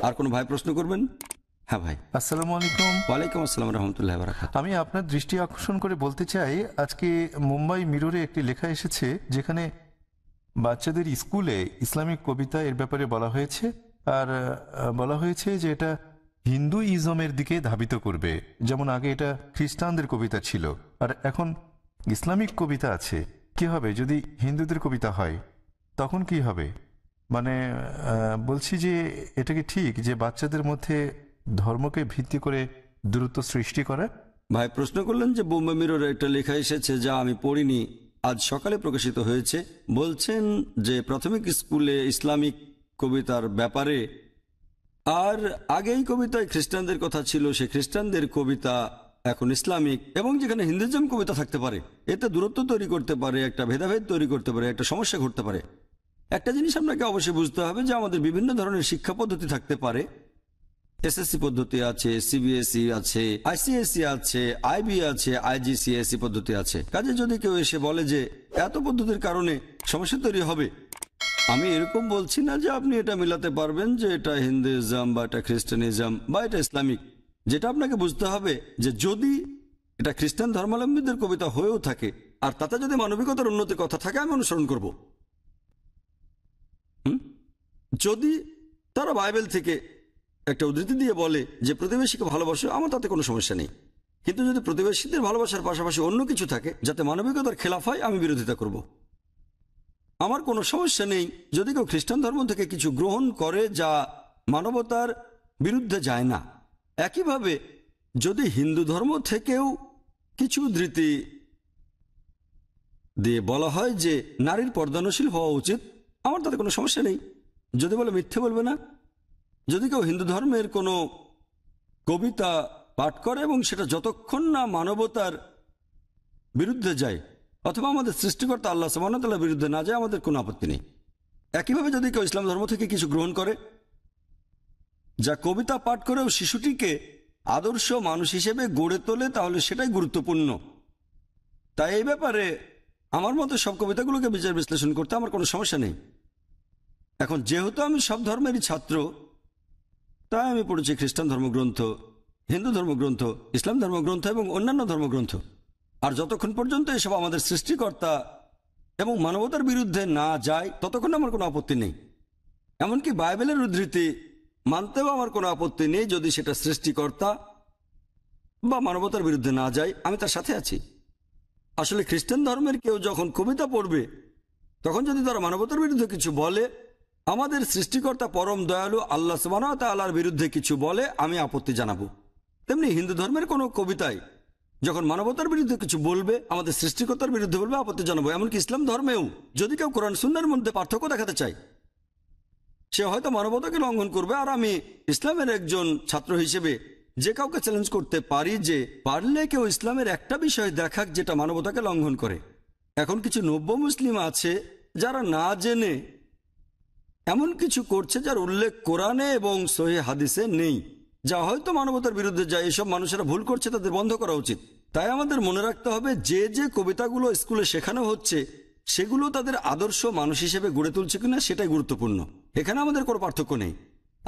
আর কোনো ভাই প্রশ্ন করবেন? হ্যাঁ ভাই। আসসালামু আলাইকুম। ওয়ালাইকুম আসসালাম রহমতুল্লাহ বারাকাত। আমি আপনার দৃষ্টি আকর্ষণ করে বলতে চাই, আজকে মুম্বাই মিররে একটি লেখা এসেছে যেখানে বাচ্চাদের স্কুলে ইসলামিক কবিতা এর ব্যাপারে বলা হয়েছে। আর বলা হয়েছে যে এটা হিন্দুইজমের দিকে ধাবিত করবে। যেমন আগে এটা খ্রিস্টানদের কবিতা ছিল, আর এখন ইসলামিক কবিতা আছে। কি হবে যদি হিন্দুদের কবিতা হয়? তখন কি হবে? মানে বলছি যে এটা কি ঠিক যে বাচ্চাদের মধ্যে ধর্মকে ভিত্তি করে দূরত্ব সৃষ্টি করে? ভাই প্রশ্ন করলেন যে বোম্বে মিররে একটা লেখা এসেছে যা আমি পড়িনি, আজ সকালে প্রকাশিত হয়েছে। বলছেন যে প্রাথমিক স্কুলে ইসলামিক কবিতার ব্যাপারে, আর আগেই কবিতায় খ্রিস্টানদের কথা ছিল, সে খ্রিস্টানদের কবিতা এখন ইসলামিক, এবং যেখানে হিন্দুইজম কবিতা থাকতে পারে, এতে দূরত্ব তৈরি করতে পারে, একটা ভেদাভেদ তৈরি করতে পারে, একটা সমস্যা ঘটতে পারে। একটা জিনিস আপনাকে অবশ্যই বুঝতে হবে যে আমাদের বিভিন্ন ধরনের শিক্ষা পদ্ধতি থাকতে পারে। এসএসসি পদ্ধতি আছে, সিবিএসই আছে, আইসিএসই আছে, আইবি আছে, আইজিসিএসই পদ্ধতি আছে। কাজে যদি কেউ এসে বলে যে এত পদ্ধতির কারণে সমস্যা তৈরি হবে, আমি এরকম বলছি না যে আপনি এটা মিলাতে পারবেন যে এটা হিন্দুইজম বা এটা খ্রিস্টানিজম বা এটা ইসলামিক। যেটা আপনাকে বুঝতে হবে যে যদি এটা খ্রিস্টান ধর্মাবলম্বীদের কবিতা হয়েও থাকে আর তাতে যদি মানবিকতার উন্নতির কথা থাকে, আমি অনুসরণ করব। যদি তারা বাইবেল থেকে একটা উদ্ধৃতি দিয়ে বলে যে প্রতিবেশীকে ভালোবাসো, আমার তাতে কোনো সমস্যা নেই। কিন্তু যদি প্রতিবেশীদের ভালোবাসার পাশাপাশি অন্য কিছু থাকে যাতে মানবিকতার খেলাফ হয়, আমি বিরোধিতা করব। আমার কোনো সমস্যা নেই যদি কেউ খ্রিস্টান ধর্ম থেকে কিছু গ্রহণ করে যা মানবতার বিরুদ্ধে যায় না। একইভাবে যদি হিন্দু ধর্ম থেকেও কিছু উদ্ধৃতি দিয়ে বলা হয় যে নারীর পর্দানশীল হওয়া উচিত, আমার তাতে কোনো সমস্যা নেই। যদি বলে মিথ্যে বলবে না। যদি কেউ হিন্দু ধর্মের কোনো কবিতা পাঠ করে এবং সেটা যতক্ষণ না মানবতার বিরুদ্ধে যায় অথবা আমাদের সৃষ্টিকর্তা আল্লাহ সুবহানাহু ওয়া তাআলার বিরুদ্ধে না যায়, আমাদের কোনো আপত্তি নেই। একইভাবে যদি কেউ ইসলাম ধর্ম থেকে কিছু গ্রহণ করে যা কবিতা পাঠ করেও শিশুটিকে আদর্শ মানুষ হিসেবে গড়ে তোলে, তাহলে সেটাই গুরুত্বপূর্ণ। তাই এই ব্যাপারে আমার মতো সব কবিতাগুলোকে বিচার বিশ্লেষণ করতে আমার কোনো সমস্যা নেই। এখন যেহেতু আমি সব ধর্মেরই ছাত্র, তাই আমি পড়েছি খ্রিস্টান ধর্মগ্রন্থ, হিন্দু ধর্মগ্রন্থ, ইসলাম ধর্মগ্রন্থ এবং অন্যান্য ধর্মগ্রন্থ। আর যতক্ষণ পর্যন্ত এসব আমাদের সৃষ্টিকর্তা এবং মানবতার বিরুদ্ধে না যায়, ততক্ষণ আমার কোনো আপত্তি নেই। এমনকি বাইবেলের উদ্ধৃতি মানতেও আমার কোনো আপত্তি নেই যদি সেটা সৃষ্টিকর্তা বা মানবতার বিরুদ্ধে না যায়, আমি তার সাথে আছি। আসলে খ্রিস্টান ধর্মের কেউ যখন কবিতা পড়বে, তখন যদি তারা মানবতার বিরুদ্ধে কিছু বলে, আমাদের সৃষ্টিকর্তা পরম দয়ালু আল্লাহ সুবহানাহু ওয়া তাআলার বিরুদ্ধে কিছু বলে, আমি আপত্তি জানাবো। তেমনি হিন্দু ধর্মের কোনো কবিতায় যখন মানবতার বিরুদ্ধে কিছু বলবে, আমাদের সৃষ্টিকর্তার বিরুদ্ধে বলবে, আপত্তি জানাবো। এমনকি ইসলাম ধর্মেও যদি কেউ কোরআন সুন্নাহর মধ্যে পার্থক্য দেখাতে চায়, সে হয়তো মানবতাকে লঙ্ঘন করবে। আর আমি ইসলামের একজন ছাত্র হিসেবে যে কাউকে চ্যালেঞ্জ করতে পারি যে পারলে কেউ ইসলামের একটা বিষয় দেখাক যেটা মানবতাকে লঙ্ঘন করে। এখন কিছু নব্য মুসলিম আছে যারা না জেনে এমন কিছু করছে যার উল্লেখ কোরআনে এবং সহিহ হাদিসে নেই, যা হয়তো মানবতার বিরুদ্ধে যায়। এসব মানুষেরা ভুল করছে, তাদের বন্ধ করা উচিত। তাই আমাদের মনে রাখতে হবে যে যে কবিতাগুলো স্কুলে শেখানো হচ্ছে সেগুলো তাদের আদর্শ মানুষ হিসেবে গড়ে তুলছে কিনা, সেটাই গুরুত্বপূর্ণ। এখানে আমাদের কোনো পার্থক্য নেই।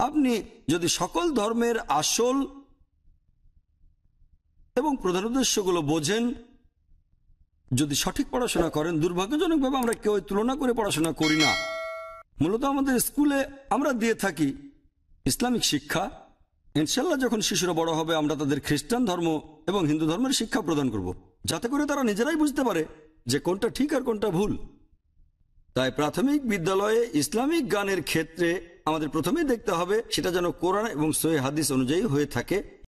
আপনি যদি সকল ধর্মের আসল এবং প্রধান উদ্দেশ্যগুলো বোঝেন, যদি সঠিক পড়াশোনা করেন, দুর্ভাগ্যজনকভাবে আমরা কেউ তুলনা করে পড়াশোনা করি না। মূলত আমাদের স্কুলে আমরা দিয়ে থাকি ইসলামিক শিক্ষা। ইনশাল্লাহ যখন শিশুরা বড় হবে, আমরা তাদের খ্রিস্টান ধর্ম এবং হিন্দু ধর্মের শিক্ষা প্রদান করব, যাতে করে তারা নিজেরাই বুঝতে পারে যে কোনটা ঠিক আর কোনটা ভুল। তাই প্রাথমিক বিদ্যালয়ে ইসলামিক গানের ক্ষেত্রে আমাদের প্রথমেই দেখতে হবে সেটা যেন কোরআন এবং সহিহ হাদিস অনুযায়ী হয়ে থাকে।